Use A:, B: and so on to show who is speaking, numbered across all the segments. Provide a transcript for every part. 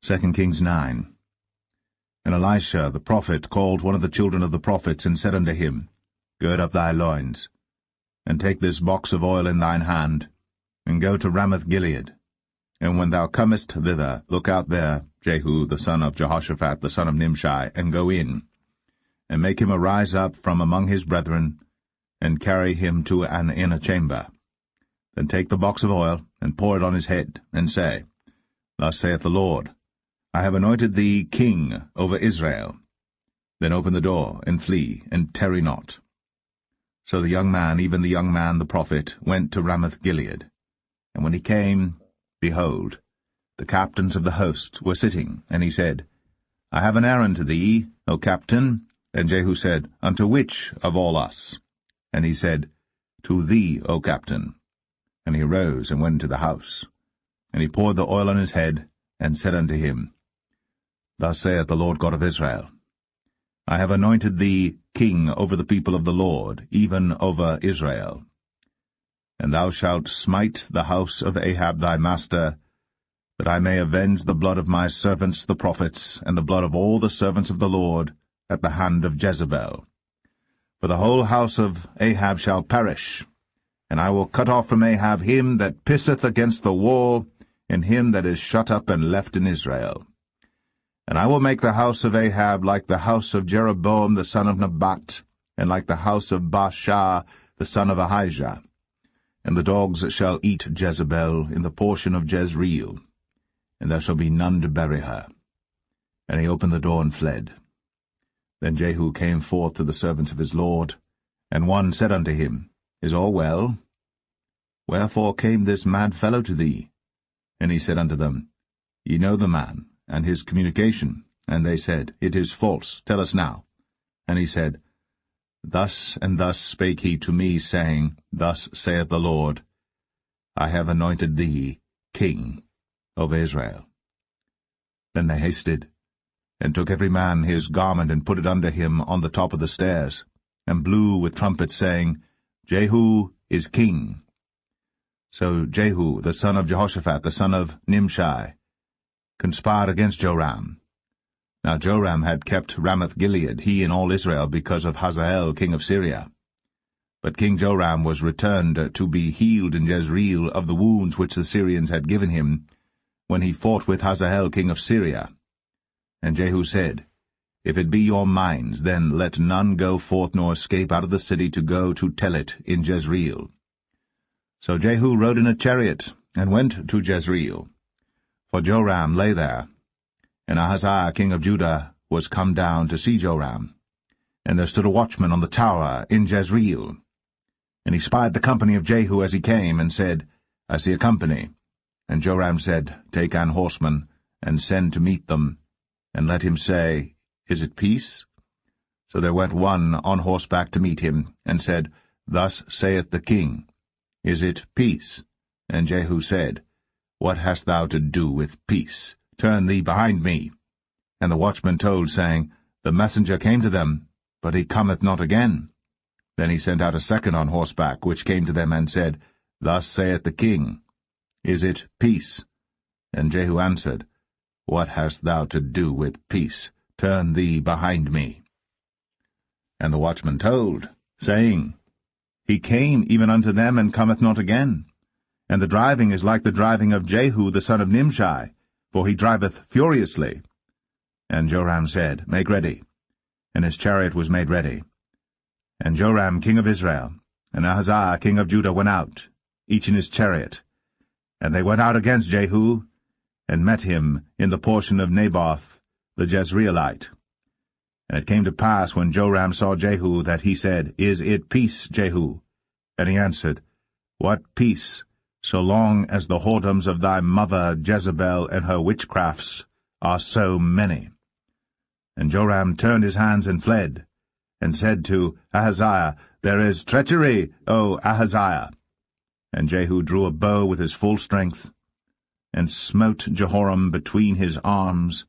A: 2 Kings 9. And Elisha the prophet called one of the children of the prophets, and said unto him, Gird up thy loins, and take this box of oil in thine hand, and go to Ramoth-Gilead. And when thou comest thither, look out there Jehu the son of Jehoshaphat the son of Nimshi, and go in, and make him arise up from among his brethren, and carry him to an inner chamber. Then take the box of oil, and pour it on his head, and say, Thus saith the Lord, I have anointed thee king over Israel. Then open the door, and flee, and tarry not. So the young man, even the young man the prophet, went to Ramoth-Gilead. And when he came, behold, the captains of the host were sitting, and he said, I have an errand to thee, O captain. And Jehu said, Unto which of all us? And he said, To thee, O captain. And he arose and went into the house. And he poured the oil on his head, and said unto him, Thus saith the Lord God of Israel, I have anointed thee king over the people of the Lord, even over Israel. And thou shalt smite the house of Ahab thy master, that I may avenge the blood of my servants the prophets, and the blood of all the servants of the Lord, at the hand of Jezebel. For the whole house of Ahab shall perish, and I will cut off from Ahab him that pisseth against the wall, and him that is shut up and left in Israel. And I will make the house of Ahab like the house of Jeroboam the son of Nebat, and like the house of Baasha the son of Ahijah. And the dogs shall eat Jezebel in the portion of Jezreel, and there shall be none to bury her. And he opened the door and fled. Then Jehu came forth to the servants of his lord, and one said unto him, Is all well? Wherefore came this mad fellow to thee? And he said unto them, Ye know the man, and his communication. And they said, It is false, tell us now. And he said, Thus and thus spake he to me, saying, Thus saith the Lord, I have anointed thee king over Israel. Then they hasted, and took every man his garment, and put it under him on the top of the stairs, and blew with trumpets, saying, Jehu is king. So Jehu, the son of Jehoshaphat, the son of Nimshi, conspired against Joram. Now Joram had kept Ramoth-Gilead, he and all Israel, because of Hazael king of Syria. But King Joram was returned to be healed in Jezreel of the wounds which the Syrians had given him, when he fought with Hazael king of Syria. And Jehu said, If it be your minds, then let none go forth nor escape out of the city to go to tell it in Jezreel. So Jehu rode in a chariot, and went to Jezreel. For Joram lay there, and Ahaziah king of Judah was come down to see Joram. And there stood a watchman on the tower in Jezreel. And he spied the company of Jehu as he came, and said, I see a company. And Joram said, Take an horseman, and send to meet them, and let him say, Is it peace? So there went one on horseback to meet him, and said, Thus saith the king, Is it peace? And Jehu said, What hast thou to do with peace? Turn thee behind me. And the watchman told, saying, The messenger came to them, but he cometh not again. Then he sent out a second on horseback, which came to them, and said, Thus saith the king, Is it peace? And Jehu answered, What hast thou to do with peace? Turn thee behind me. And the watchman told, saying, He came even unto them, and cometh not again. And the driving is like the driving of Jehu the son of Nimshi, for he driveth furiously. And Joram said, Make ready. And his chariot was made ready. And Joram king of Israel, and Ahaziah king of Judah went out, each in his chariot. And they went out against Jehu, and met him in the portion of Naboth the Jezreelite. And it came to pass, when Joram saw Jehu, that he said, Is it peace, Jehu? And he answered, What peace, so long as the whoredoms of thy mother Jezebel and her witchcrafts are so many? And Joram turned his hands and fled, and said to Ahaziah, There is treachery, O Ahaziah. And Jehu drew a bow with his full strength, and smote Jehoram between his arms,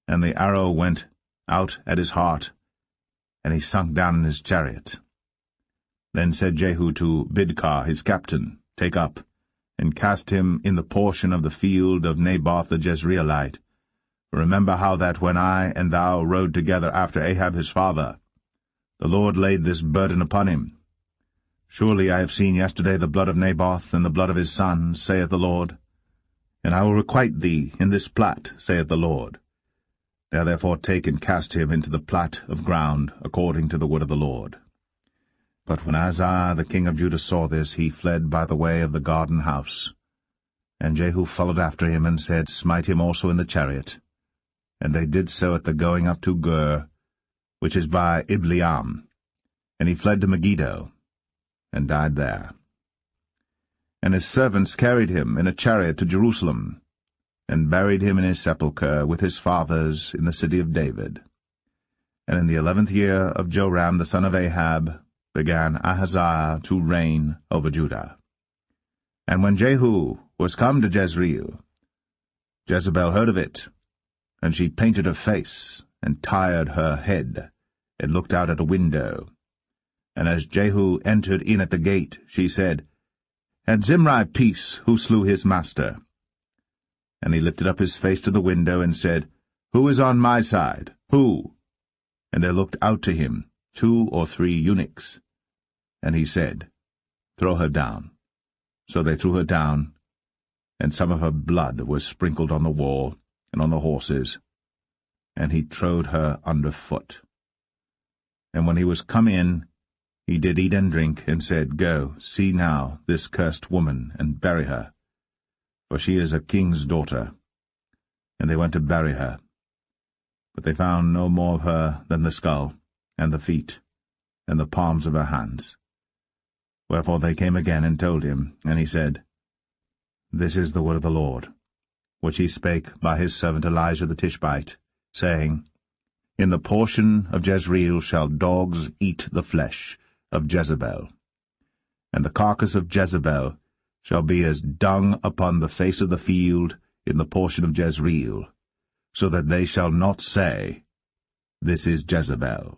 A: and the arrow went out at his heart, and he sunk down in his chariot. Then said Jehu to Bidkar his captain, Take up, and cast him in the portion of the field of Naboth the Jezreelite, Remember how that when I and thou rode together after Ahab his father, the Lord laid this burden upon him. Surely I have seen yesterday the blood of Naboth and the blood of his sons, saith the Lord. And I will requite thee in this plat, saith the Lord. Now therefore take and cast him into the plat of ground, according to the word of the Lord. But when Ahaziah the king of Judah saw this, he fled by the way of the garden house. And Jehu followed after him, and said, Smite him also in the chariot. And they did so at the going up to Gur, which is by Ibleam. And he fled to Megiddo, and died there. And his servants carried him in a chariot to Jerusalem, and buried him in his sepulchre with his fathers in the city of David. And in the 11th year of Joram the son of Ahab began Ahaziah to reign over Judah. And when Jehu was come to Jezreel, Jezebel heard of it, and she painted her face, and tired her head, and looked out at a window. And as Jehu entered in at the gate, she said, Had Zimri peace, who slew his master? And he lifted up his face to the window, and said, Who is on my side? Who? And there looked out to him 2 or 3 eunuchs. And he said, Throw her down. So they threw her down, and some of her blood was sprinkled on the wall, and on the horses, and he trode her under foot. And when he was come in, he did eat and drink, and said, Go, see now this cursed woman, and bury her, for she is a king's daughter. And they went to bury her. But they found no more of her than the skull, and the feet, and the palms of her hands. Wherefore they came again and told him, and he said, This is the word of the Lord, which he spake by his servant Elijah the Tishbite, saying, In the portion of Jezreel shall dogs eat the flesh of Jezebel, and the carcass of Jezebel shall be as dung upon the face of the field in the portion of Jezreel, so that they shall not say, This is Jezebel.